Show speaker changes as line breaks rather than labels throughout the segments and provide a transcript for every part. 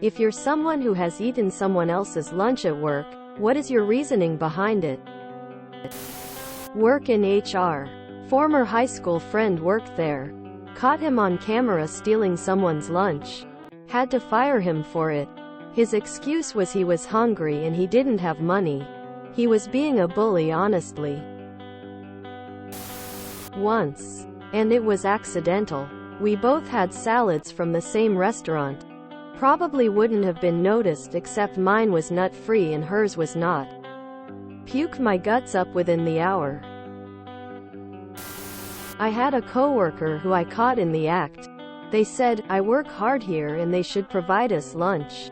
If you're someone who has eaten someone else's lunch at work, what is your reasoning behind it? Work in HR. Former high school friend worked there. Caught him on camera stealing someone's lunch. Had to fire him for it. His excuse was he was hungry and he didn't have money. He was being a bully, honestly. Once. And it was accidental. We both had salads from the same restaurant. Probably wouldn't have been noticed except mine was nut-free and hers was not. Puked my guts up within the hour. I had a coworker who I caught in the act. They said, "I work hard here and they should provide us lunch."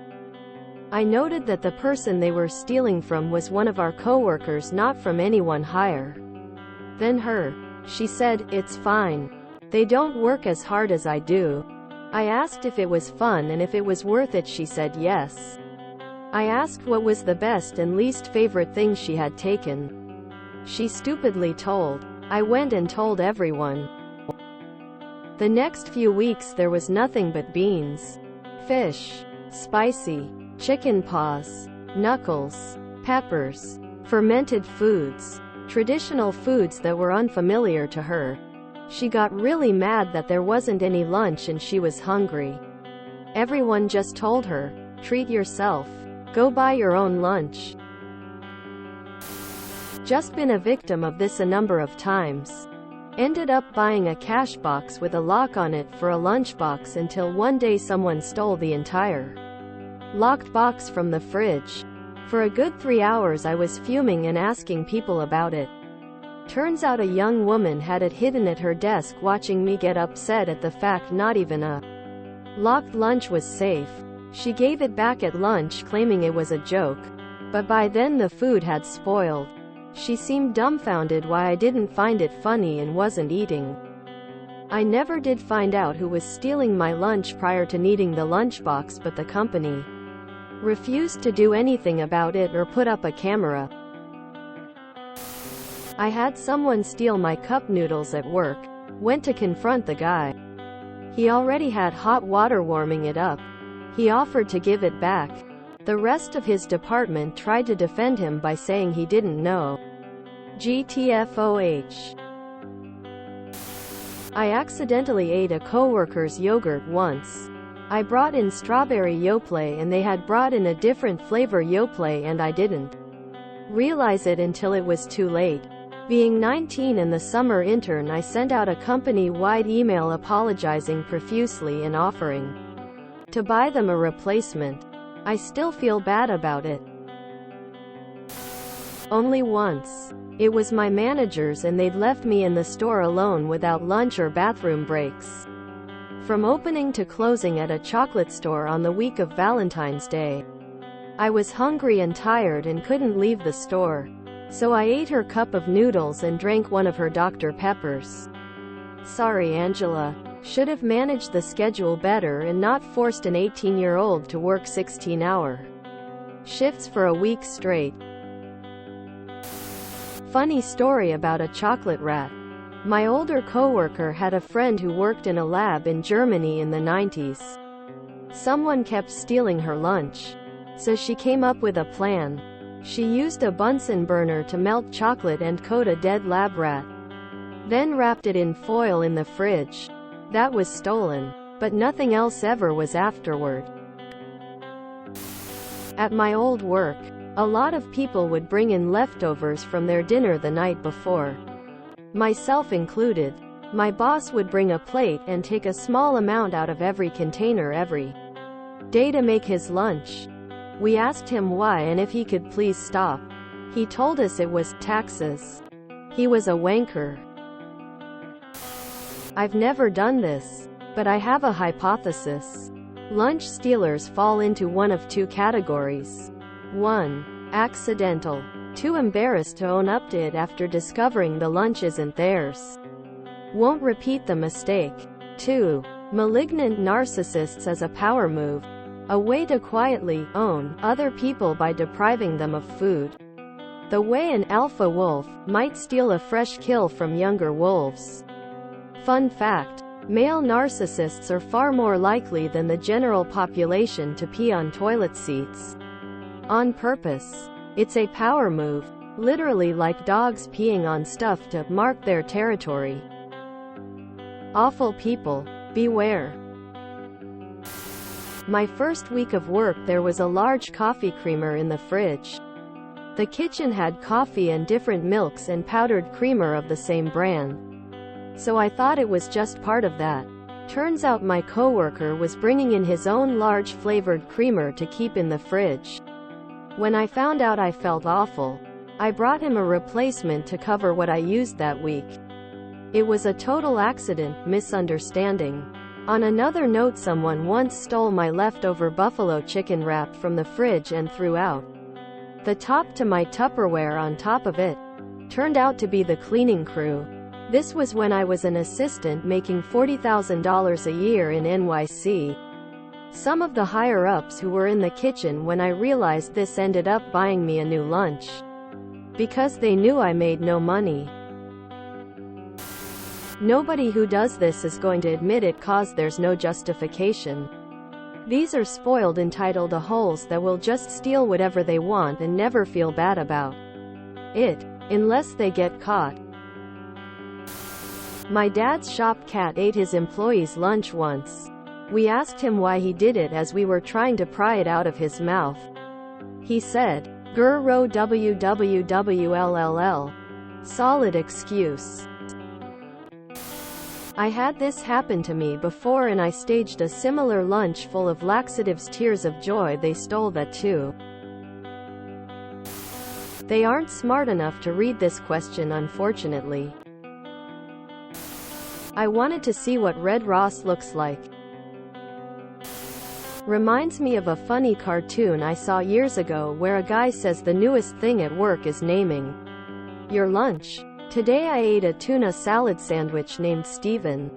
I noted that the person they were stealing from was one of our coworkers, not from anyone higher than her. She said, "It's fine. They don't work as hard as I do." I asked if it was fun and if it was worth it. She said yes. I asked what was the best and least favorite thing she had taken. She stupidly told. I went and told everyone. The next few weeks there was nothing but beans, fish, spicy, chicken paws, knuckles, peppers, fermented foods, traditional foods that were unfamiliar to her. She got really mad that there wasn't any lunch and she was hungry. Everyone just told her, "Treat yourself. Go buy your own lunch." Just been a victim of this a number of times. Ended up buying a cash box with a lock on it for a lunchbox until one day someone stole the entire locked box from the fridge. For a good 3 hours I was fuming and asking people about it. Turns out a young woman had it hidden at her desk watching me get upset at the fact not even a locked lunch was safe. She gave it back at lunch claiming it was a joke. But by then the food had spoiled. She seemed dumbfounded why I didn't find it funny and wasn't eating. I never did find out who was stealing my lunch prior to needing the lunchbox, but the company refused to do anything about it or put up a camera. I had someone steal my cup noodles at work. Went to confront the guy. He already had hot water warming it up. He offered to give it back. The rest of his department tried to defend him by saying he didn't know. GTFOH. I accidentally ate a coworker's yogurt once. I brought in strawberry Yoplait and they had brought in a different flavor Yoplait and I didn't realize it until it was too late. Being 19 and the summer intern, I sent out a company-wide email apologizing profusely and offering to buy them a replacement. I still feel bad about it. Only once. It was my manager's and they'd left me in the store alone without lunch or bathroom breaks. From opening to closing at a chocolate store on the week of Valentine's Day. I was hungry and tired and couldn't leave the store. So I ate her cup of noodles and drank one of her Dr. Peppers. Sorry, Angela. Should have managed the schedule better and not forced an 18-year-old to work 16-hour shifts for a week straight. Funny story about a chocolate rat. My older coworker had a friend who worked in a lab in Germany in the 90s. Someone kept stealing her lunch. So she came up with a plan. She used a Bunsen burner to melt chocolate and coat a dead lab rat. Then wrapped it in foil in the fridge. That was stolen. But nothing else ever was afterward. At my old work, a lot of people would bring in leftovers from their dinner the night before. Myself included. My boss would bring a plate and take a small amount out of every container every day to make his lunch. We asked him why and if he could please stop. He told us it was taxes. He was a wanker. I've never done this, but I have a hypothesis. Lunch stealers fall into one of two categories. 1. Accidental. Too embarrassed to own up to it after discovering the lunch isn't theirs. Won't repeat the mistake. 2. Malignant narcissists as a power move. A way to quietly own other people by depriving them of food. The way an alpha wolf might steal a fresh kill from younger wolves. Fun fact: Male narcissists are far more likely than the general population to pee on toilet seats. On purpose. It's a power move. Literally like dogs peeing on stuff to mark their territory. Awful people. Beware. My first week of work there was a large coffee creamer in the fridge. The kitchen had coffee and different milks and powdered creamer of the same brand. So I thought it was just part of that. Turns out my coworker was bringing in his own large flavored creamer to keep in the fridge. When I found out I felt awful. I brought him a replacement to cover what I used that week. It was a total accident, misunderstanding. On another note, someone once stole my leftover buffalo chicken wrap from the fridge and threw out the top to my Tupperware on top of it. Turned out to be the cleaning crew. This was when I was an assistant making $40,000 a year in NYC. Some of the higher-ups who were in the kitchen when I realized this ended up buying me a new lunch. Because they knew I made no money. Nobody who does this is going to admit it cause there's no justification. These are spoiled entitled a-holes that will just steal whatever they want and never feel bad about it, unless they get caught. My dad's shop cat ate his employee's lunch once. We asked him why he did it as we were trying to pry it out of his mouth. He said, "Grr row wwwll." Solid excuse. I had this happen to me before and I staged a similar lunch full of laxatives. Tears of joy, they stole that too. They aren't smart enough to read this question, unfortunately. I wanted to see what Red Ross looks like. Reminds me of a funny cartoon I saw years ago where a guy says the newest thing at work is naming your lunch. Today I ate a tuna salad sandwich named Steven.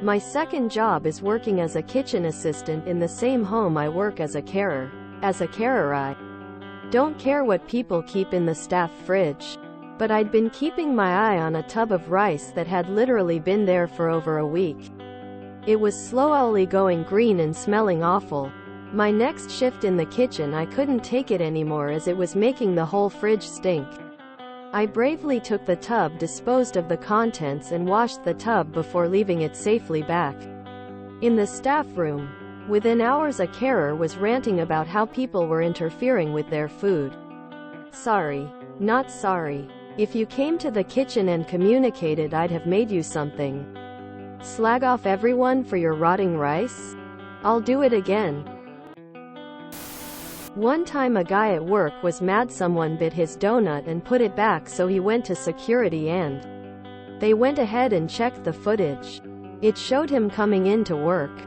My second job is working as a kitchen assistant in the same home I work as a carer. As a carer I don't care what people keep in the staff fridge. But I'd been keeping my eye on a tub of rice that had literally been there for over a week. It was slowly going green and smelling awful. My next shift in the kitchen I couldn't take it anymore as it was making the whole fridge stink. I bravely took the tub, disposed of the contents and washed the tub before leaving it safely back in the staff room. Within hours a carer was ranting about how people were interfering with their food. Sorry. Not sorry. If you came to the kitchen and communicated, I'd have made you something. Slag off everyone for your rotting rice? I'll do it again. One time a guy at work was mad someone bit his donut and put it back, so he went to security and they went ahead and checked the footage. It showed him coming into work,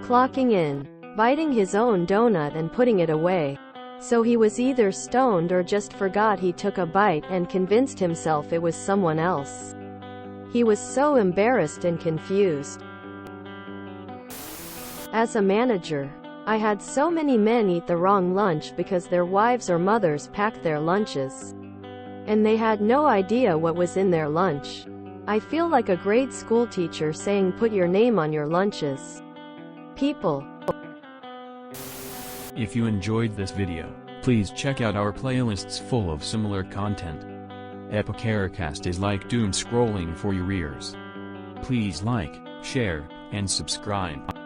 clocking in, biting his own donut and putting it away. So he was either stoned or just forgot he took a bite and convinced himself it was someone else. He was so embarrassed and confused. As a manager, I had so many men eat the wrong lunch because their wives or mothers packed their lunches. And they had no idea what was in their lunch. I feel like a grade school teacher saying put your name on your lunches. People.
If you enjoyed this video, please check out our playlists full of similar content. Epicaricast is like doom scrolling for your ears. Please like, share, and subscribe.